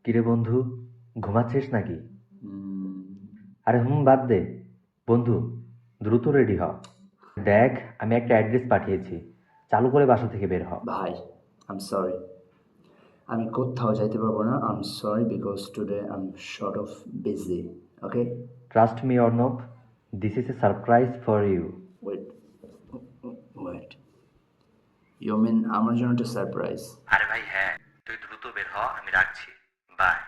কিরে বন্ধু, ঘুমাচ্ছিস নাকি? আরে বাদ দে বন্ধু, দ্রুত রেডি হ। দেখ, আমি একটা অ্যাড্রেস পাঠিয়েছি, চালু করে বাসা থেকে বের হ। ভাই, আই এম সরি, আমি কোথাও যাইতে পারবো না। I am sorry because today I am short of busy. Okay, trust me Arnab, this is a surprise for you. Wait wait, you mean আমার জন্য একটা সারপ্রাইজ? আরে ভাই হ্যাঁ, তুই দ্রুত বের হ, আমি রাখছি, বাই।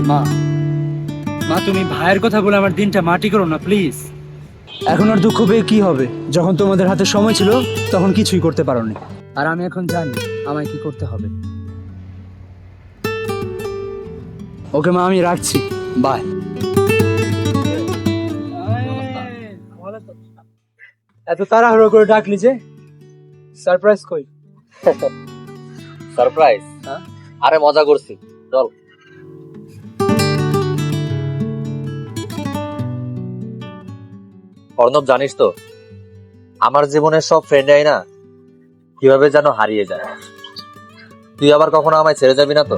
মা মা তুমি ভাইয়ের কথা বলে আমার দিনটা মাটি করো না প্লিজ। এখন আর দুঃখ পেয়ে কি হবে? যখন তোমাদের হাতে সময় ছিল তখন কিছুই করতে পারোনি, আর আমি এখন জানি আমায় কি করতে হবে। ওকে মা, আমি রাখছি, বাই। এত তাড়াহুড়ো করে ডাকলি যে? সারপ্রাইজ কই? সারপ্রাইজ? হ্যাঁ? আরে মজা করছি, চল। অর্ণব, জানিস তো আমার জীবনের সব ফ্রেন্ডরাই না কিভাবে যেন হারিয়ে যায়। তুই আবার কখনো আমায় ছেড়ে যাবি না তো?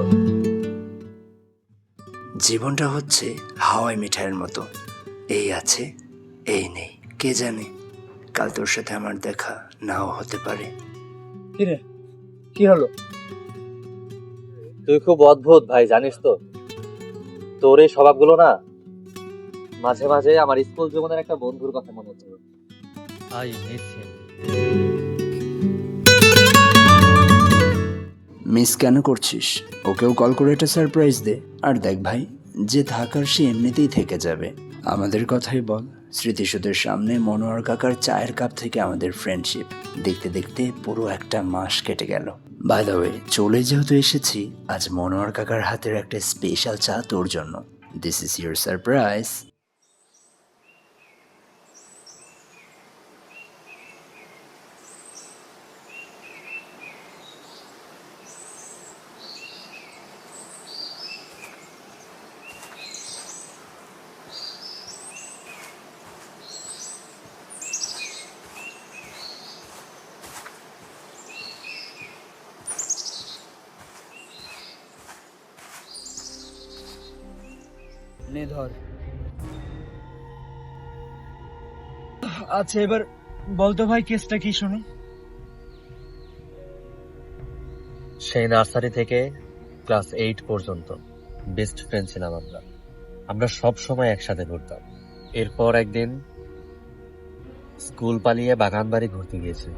জীবনটা হচ্ছে হাওয়াই মিঠাইয়ের মতো, এই আছে এই নেই, কে জানে কাল তোর সাথে আমার দেখা নাও হতে পারে। কি রে, কি হলো? তুই খুব অদ্ভুত ভাই, জানিস তো তোর এই স্বভাবগুলো না মাঝে মাঝে আমার স্কুল জীবনের একটা বন্ধুর কথা মনে হচ্ছে। I miss him. মিস কেন করছিস? ওকেও কল করে একটা সারপ্রাইজ দে। আর দেখ ভাই, যে থাকার সে এমনিতেই থেকে যাবে। আমাদের কথাই বল, স্মৃতিসৌধের সামনে মনোয়ার কাকার চায়ের কাপ থেকে আমাদের ফ্রেন্ডশিপ দেখতে দেখতে পুরো একটা মাস কেটে গেল। বাই দ্য ওয়ে, চলে যেহেতু এসেছি, আজ মনোয়ার কাকার হাতের একটা স্পেশাল চা তোর জন্য। This is your surprise. নে ধর। আচ্ছা এবার বলতো ভাই, কেসটা কি শুনি। সেই নার্সারি থেকে ক্লাস 8 পর্যন্ত বেস্ট ফ্রেন্ড ছিলাম আমরা। আমরা সব সময় একসাথে ঘুরতাম। এরপর একদিন স্কুল পালিয়ে বাগান বাড়ি ঘুরতে গিয়েছি।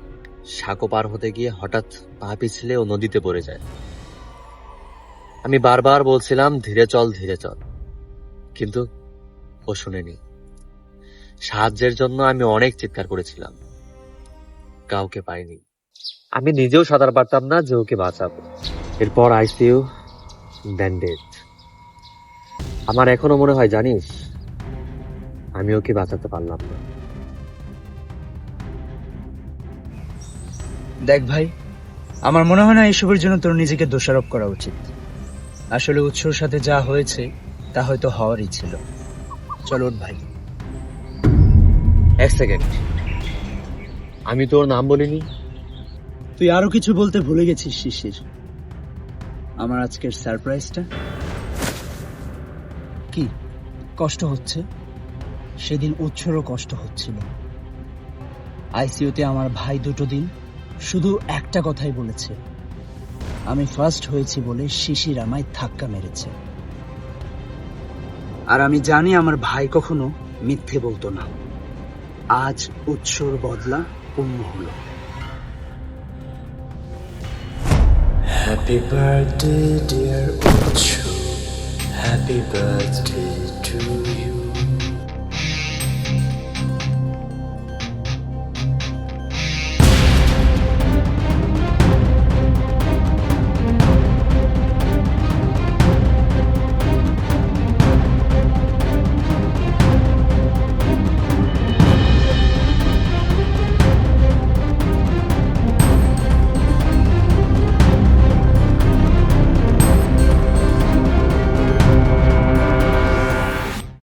সাঁকো পার হতে গিয়ে হঠাৎ পা পিছলে ও নদীতে পড়ে যায়। আমি বারবার বলছিলাম ধীরে চল ধীরে চল, কিন্তু ও শুনেনি। সাহায্যের জন্য আমি অনেক চিৎকার করেছিলাম, কাউকে পাইনি। আমি নিজেও সাঁতার পারতাম না যে ওকে বাঁচাবো। এরপর আইসিইউ, দেন ডেথ। আমার এখনো মনে হয় জানিস, আমি ওকে বাঁচাতে পারলাম না। দেখ ভাই, আমার মনে হয় না এসবের জন্য তোর নিজেকে দোষারোপ করা উচিত। আসলে উৎসর সাথে যা হয়েছে তা হয়তো হওয়ারই ছিল। চল ওঠ ভাই। এক সেকেন্ড, আমি তোর নাম বলিনি। তুই আরো কিছু বলতে ভুলে গেছিস শিশির। আমার আজকের সারপ্রাইজটা কি কষ্ট হচ্ছে? সেদিন উৎসরও কষ্ট হচ্ছিল। আইসিইউতে আমার ভাই দুটো দিন শুধু একটা কথাই বলেছে, আমি ফার্স্ট হয়েছি বলে শিশির আমায় ধাক্কা মেরেছে। আর আমি জানি আমার ভাই কখনো মিথ্যে বলতো না। আজ উৎসর বদলা পূর্ণ হলো। Happy birthday dear Uchu, happy birthday to you.